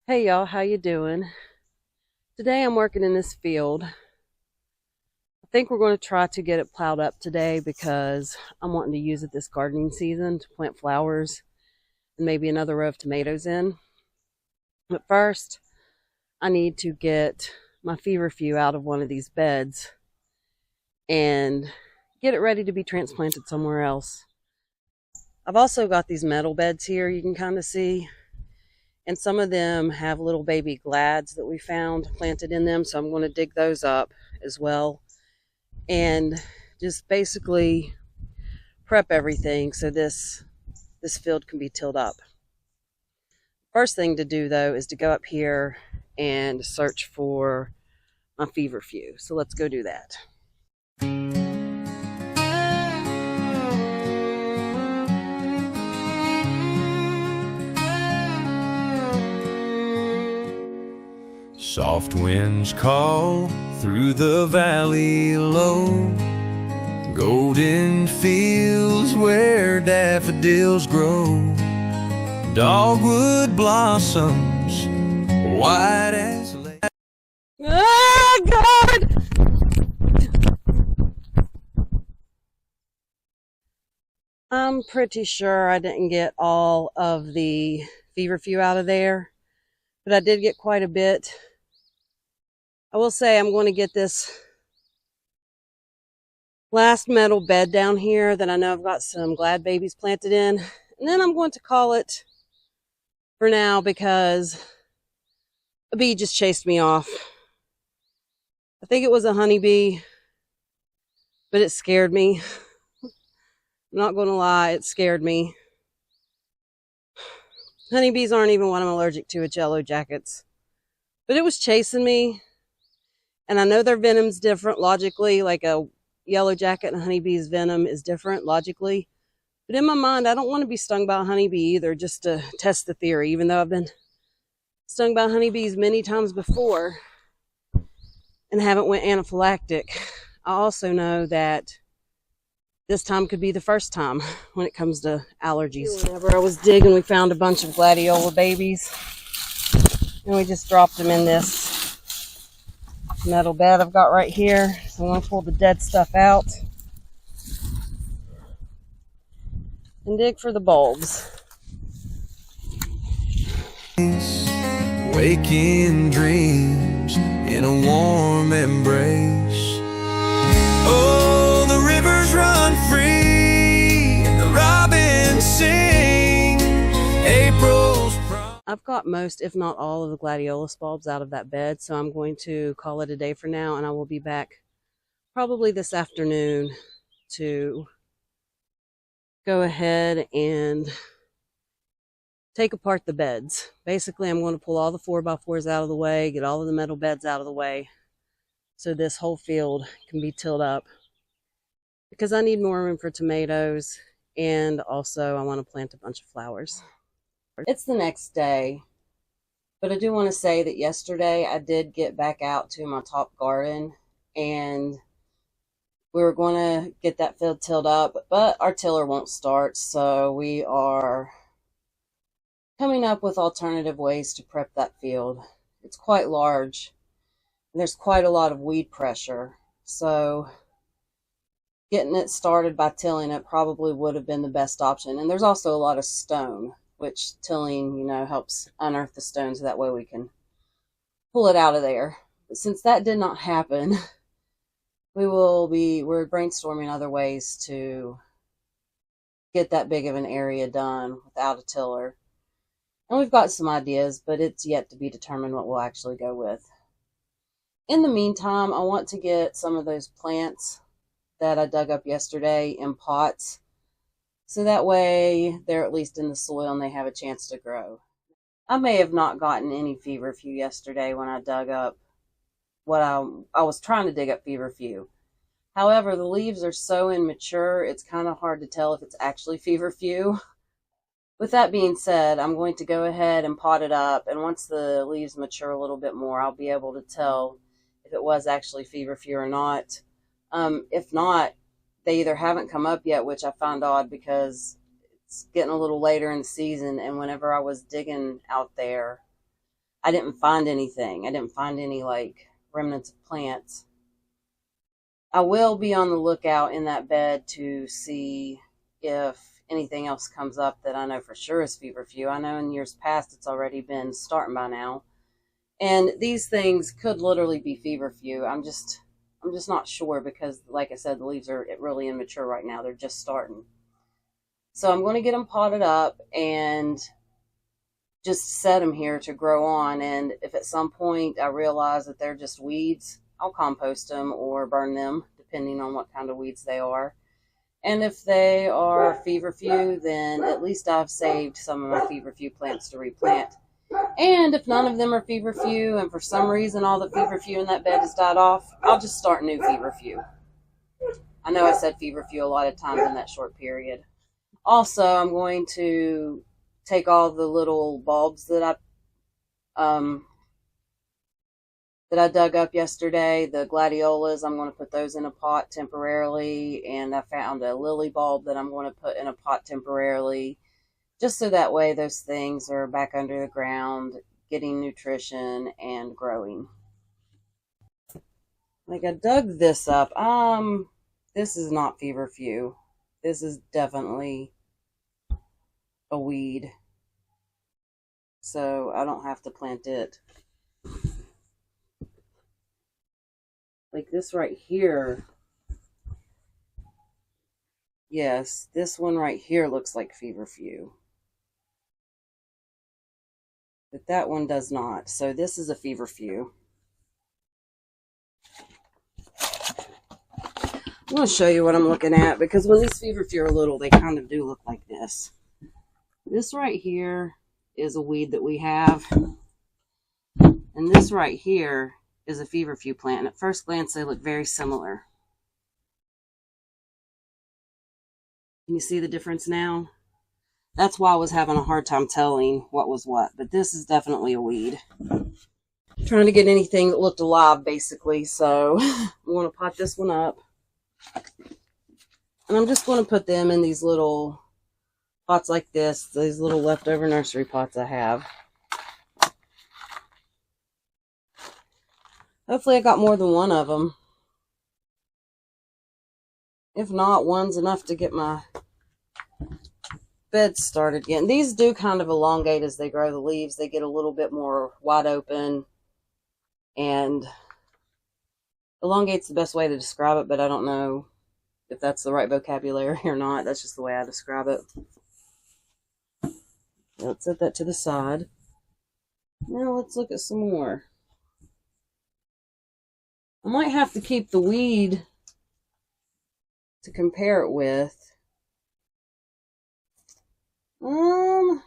Hey y'all, how you doing? Today I'm working in this field. I think we're going to try to get it plowed up today because I'm wanting to use it this gardening season to plant flowers and maybe another row of tomatoes in. But first, I need to get my feverfew out of one of these beds and get it ready to be transplanted somewhere else. I've also got these metal beds here you can kind of see. And some of them have little baby glads that we found planted in them. So I'm going to dig those up as well. And just basically prep everything so this field can be tilled up. First thing to do though is to go up here and search for my feverfew. So let's go do that. Soft winds call through the valley low, golden fields where daffodils grow, dogwood blossoms white as lake. Oh God! I'm pretty sure I didn't get all of the feverfew out of there, but I did get quite a bit. I will say I'm going to get this last metal bed down here that I know I've got some glad babies planted in, and then I'm going to call it for now because a bee just chased me off. I think it was a honeybee, but it scared me. I'm not going to lie, it scared me. Honeybees aren't even what I'm allergic to, it's yellow jackets. But it was chasing me. And I know their venom's different logically, like a yellow jacket and a honeybee's venom is different logically. But in my mind, I don't want to be stung by a honeybee either, just to test the theory, even though I've been stung by honeybees many times before and haven't went anaphylactic. I also know that this time could be the first time when it comes to allergies. Whenever I was digging, we found a bunch of gladiola babies, and we just dropped them in this metal bed I've got right here. So I'm going to pull the dead stuff out and dig for the bulbs. Waking dreams in a warm embrace. Oh, the rivers run free and the robins sing April's prom. I've got most, if not all, of the gladiolus bulbs out of that bed, so I'm going to call it a day for now, and I will be back probably this afternoon to go ahead and take apart the beds. Basically, I'm going to pull all the 4x4s out of the way, get all of the metal beds out of the way, so this whole field can be tilled up. Because I need more room for tomatoes, and also I want to plant a bunch of flowers. It's the next day, but I do want to say that yesterday I did get back out to my top garden, and we were going to get that field tilled up, but our tiller won't start, so we are coming up with alternative ways to prep that field. It's quite large, and there's quite a lot of weed pressure, so getting it started by tilling it probably would have been the best option. And there's also a lot of stone, which tilling, helps unearth the stones. That way we can pull it out of there. But since that did not happen, we're brainstorming other ways to get that big of an area done without a tiller. And we've got some ideas, but it's yet to be determined what we'll actually go with. In the meantime, I want to get some of those plants that I dug up yesterday in pots, so that way they're at least in the soil and they have a chance to grow. I may have not gotten any feverfew yesterday when I dug up what I was trying to dig up feverfew. However, the leaves are so immature, it's kind of hard to tell if it's actually feverfew. With that being said, I'm going to go ahead and pot it up, and once the leaves mature a little bit more, I'll be able to tell if it was actually feverfew or not. If not, they either haven't come up yet, which I find odd because it's getting a little later in the season, and whenever I was digging out there, I didn't find anything. I didn't find any like remnants of plants. I will be on the lookout in that bed to see if anything else comes up that I know for sure is feverfew. I know in years past it's already been starting by now. And these things could literally be feverfew. I'm just not sure because, like I said, the leaves are really immature right now. They're just starting. So I'm going to get them potted up and just set them here to grow on. And if at some point I realize that they're just weeds, I'll compost them or burn them, depending on what kind of weeds they are. And if they are feverfew, then at least I've saved some of my feverfew plants to replant. And if none of them are feverfew, and for some reason all the feverfew in that bed has died off, I'll just start new feverfew. I know I said feverfew a lot of times in that short period. Also, I'm going to take all the little bulbs that I dug up yesterday, the gladiolas. I'm going to put those in a pot temporarily, and I found a lily bulb that I'm going to put in a pot temporarily, just so that way those things are back under the ground, getting nutrition and growing. Like, I dug this up. This is not feverfew. This is definitely a weed. So I don't have to plant it. Like this right here. Yes, this one right here looks like feverfew. But that one does not. So this is a feverfew. I'm going to show you what I'm looking at, because when these feverfew are little, they kind of do look like this. This right here is a weed that we have. And this right here is a feverfew plant. And at first glance, they look very similar. Can you see the difference now? That's why I was having a hard time telling what was what. But this is definitely a weed. I'm trying to get anything that looked alive, basically. So I'm going to pot this one up. And I'm just going to put them in these little pots like this. These little leftover nursery pots I have. Hopefully I got more than one of them. If not, one's enough to get my bed started again. These do kind of elongate as they grow the leaves. They get a little bit more wide open, and elongate's the best way to describe it, but I don't know if that's the right vocabulary or not. That's just the way I describe it. Let's set that to the side. Now let's look at some more. I might have to keep the weed to compare it with. I'm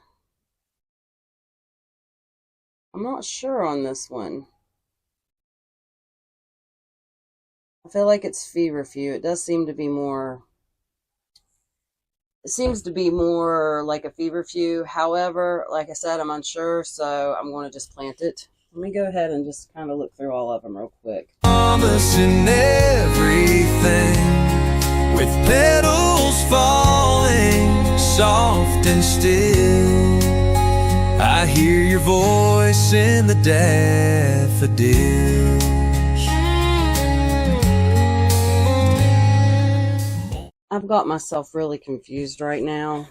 not sure on this one. I feel like it's feverfew. It does seem to be more. It seems to be more like a feverfew. However, like I said, I'm unsure, so I'm going to just plant it. Let me go ahead and just kind of look through all of them real quick. Promising everything, with petals falling soft and still. I hear your voice in the daffodils. I've got myself really confused right now.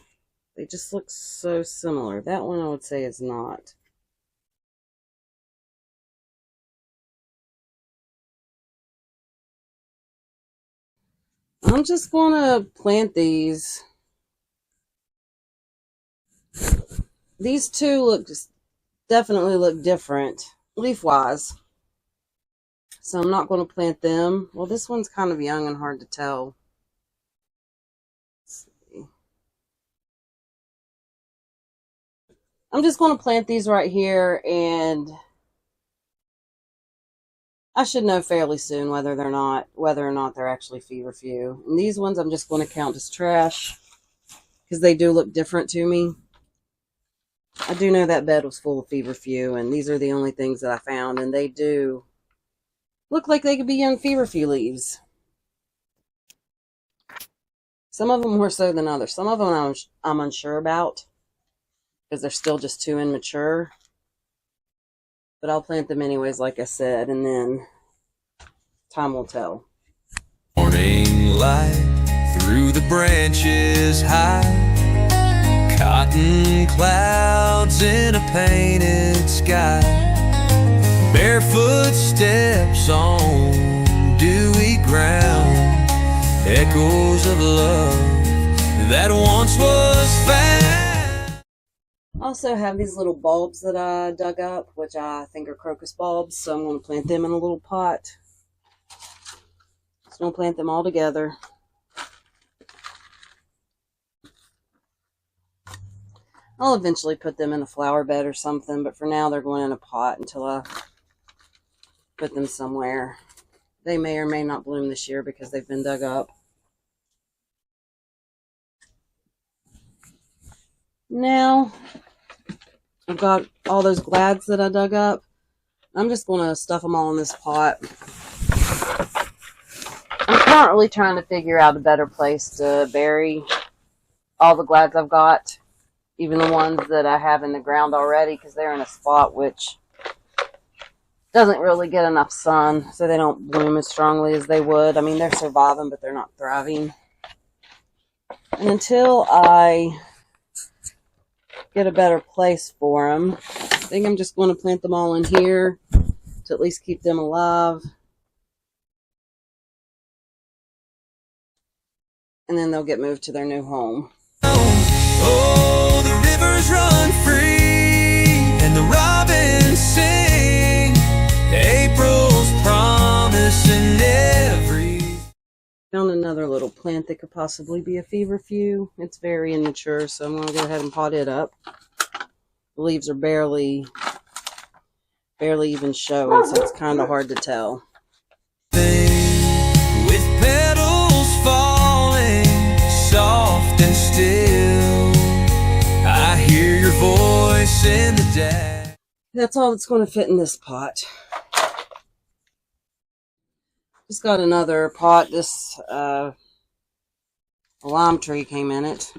They just look so similar. That one I would say is not. I'm just going to plant these. These two definitely look different leaf-wise. So I'm not going to plant them. Well, this one's kind of young and hard to tell. Let's see. I'm just going to plant these right here, and I should know fairly soon whether or not they're actually feverfew. And these ones I'm just going to count as trash because they do look different to me. I do know that bed was full of feverfew, and these are the only things that I found, and they do look like they could be young feverfew leaves. Some of them more so than others. Some of them I'm unsure about because they're still just too immature. But I'll plant them anyways, like I said, and then time will tell. Morning light through the branches high, cotton clouds in a painted sky, barefoot steps on dewy ground, echoes of love that once was found. I also have these little bulbs that I dug up, which I think are crocus bulbs, so I'm going to plant them in a little pot. Just going to plant them all together. I'll eventually put them in a flower bed or something, but for now they're going in a pot until I put them somewhere. They may or may not bloom this year because they've been dug up. Now, I've got all those glads that I dug up. I'm just going to stuff them all in this pot. I'm currently trying to figure out a better place to bury all the glads I've got, even the ones that I have in the ground already, because they're in a spot which doesn't really get enough sun, so they don't bloom as strongly as they would. I mean, they're surviving, but they're not thriving. And until I get a better place for them, I think I'm just going to plant them all in here to at least keep them alive. And then they'll get moved to their new home. Oh, the rivers run free and the robins sing, April's promise in every... Found another little plant that could possibly be a feverfew. It's very immature, so I'm going to go ahead and pot it up. The leaves are barely even showing, so it's kind of hard to tell. With petals falling soft and still, I hear your voice in the day. That's all that's going to fit in this pot. Just got another pot. This lime tree came in it.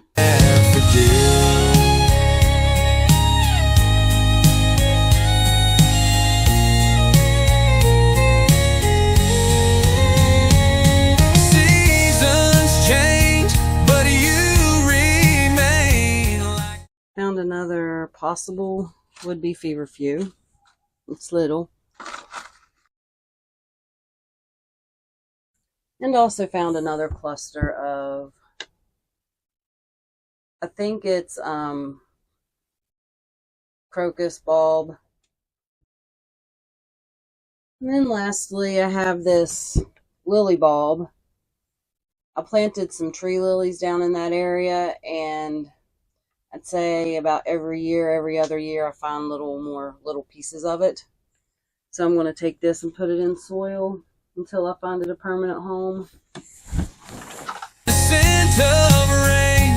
Seasons change, but you remain like... Found another possible would-be feverfew. It's little. And also found another cluster of, I think it's crocus bulb. And then lastly, I have this lily bulb. I planted some tree lilies down in that area, and I'd say about every other year, I find little pieces of it. So I'm going to take this and put it in soil until I find it a permanent home. The scent of rain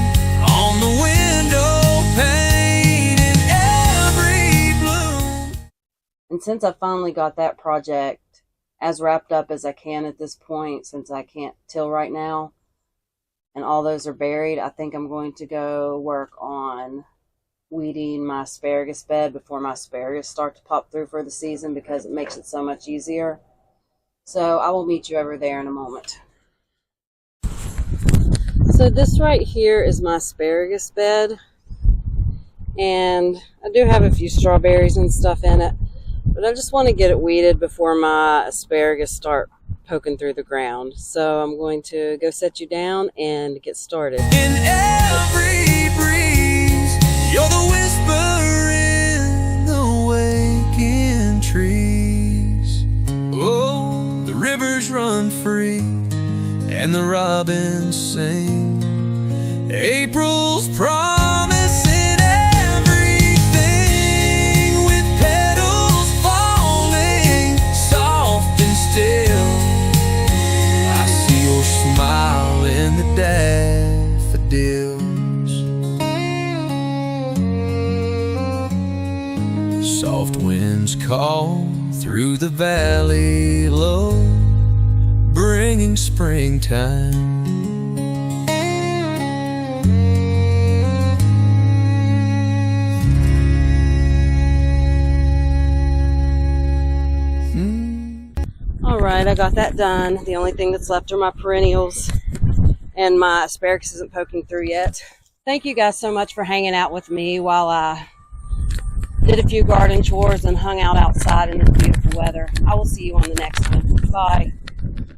on the window pane in every bloom. And since I finally got that project as wrapped up as I can at this point, since I can't till right now, and all those are buried, I think I'm going to go work on weeding my asparagus bed before my asparagus start to pop through for the season, because it makes it so much easier. So I will meet you over there in a moment. So this right here is my asparagus bed, and I do have a few strawberries and stuff in it, but I just want to get it weeded before my asparagus start poking through the ground. So I'm going to go set you down and get started. In every breeze, you're the whisper in the waking trees. Oh, the rivers run free and the robins sing, April's promise in everything, with petals falling soft and still. I see your smile in the daffodils. Soft winds call through the valley low, bringing springtime. right, I got that done. The only thing that's left are my perennials, and my asparagus isn't poking through yet. Thank you guys so much for hanging out with me while I did a few garden chores and hung out outside in this beautiful weather. I will see you on the next one. Bye.